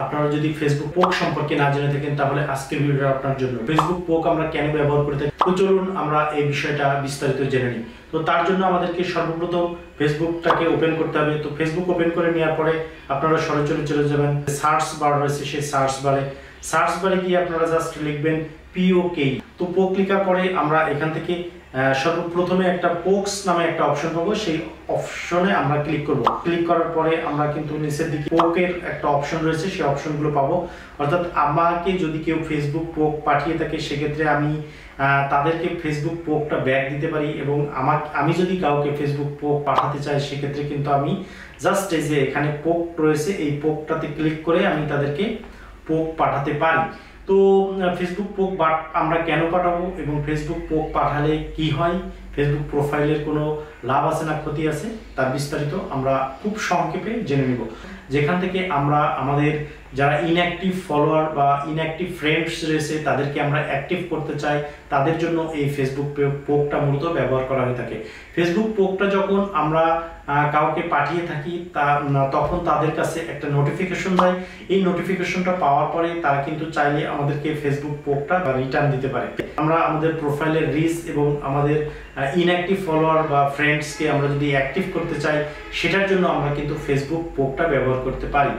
আপনারা যদি ফেসবুক পোক সম্পর্কে না জেনে থাকেন তাহলে আজকের ভিডিওটা আপনার জন্য। ফেসবুক পোক আমরা কেন ব্যবহার করে থাকি, তো চলুন আমরা এই বিষয়টা বিস্তারিত জেনে নিই। তো তার জন্য আমাদেরকে সর্বপ্রথম ফেসবুকটাকে ওপেন করতে হবে। তো ফেসবুক ওপেন করে নেওয়ার পরে আপনারা সরাসরি চলে যাবেন সার্চ বার রয়েছে, সেই সার্চ বারে গিয়ে আপনারা জাস্ট লিখবেন POK। তো পোক লেখার পরে আমরা এখান থেকে সর্বপ্রথমে একটা পোকস নামে একটা অপশন পাবো, সেই অপশনে আমরা ক্লিক করব। ক্লিক করার পরে আমরা কিন্তু নিচের দিকে পোকের একটা অপশন রয়েছে, সেই অপশনগুলো পাবো। অর্থাৎ আমাকে যদি কেউ ফেসবুক পোক পাঠিয়ে থাকে সেক্ষেত্রে আমি তাদেরকে ফেসবুক পোকটা ব্যাক দিতে পারি, এবং আমি যদি কাউকে ফেসবুক পোক পাঠাতে চাই সেক্ষেত্রে কিন্তু আমি জাস্ট এই যে এখানে পোক রয়েছে এই পোকটাতে ক্লিক করে আমি তাদেরকে পোক পাঠাতে পারি। তো ফেসবুক পোক আমরা কেন পাঠাবো এবং ফেসবুক পোক পাঠালে কি হয়, ফেসবুক প্রোফাইলের কোনো লাভ আছে না ক্ষতি আছে, তার বিস্তারিত আমরা খুব সংক্ষেপে জেনে নিব। যেখান থেকে আমরা আমাদের যারা ইনঅ্যাক্টিভ ফলোয়ার বা ইনঅ্যাক্টিভ ফ্রেন্ডস রয়েছে তাদেরকে আমরা অ্যাক্টিভ করতে চাই, তাদের জন্য এই ফেসবুক পোকটা মূলত ব্যবহার করা হয়ে থাকে। ফেসবুক পোকটা যখন আমরা কাউকে পাঠিয়ে থাকি তখন তাদের কাছে একটা নোটিফিকেশন যায়। এই নোটিফিকেশনটা পাওয়ার পরে তারা কিন্তু চাইলে আমাদেরকে ফেসবুক পোকটা রিটার্ন দিতে পারে। আমরা আমাদের প্রোফাইলের রিচ এবং আমাদের ইনঅ্যাক্টিভ ফলোয়ার বা ফ্রেন্ডসকে আমরা যদি অ্যাক্টিভ করতে চাই সেটার জন্য আমরা কিন্তু ফেসবুক পোকটা ব্যবহার করতে পারি।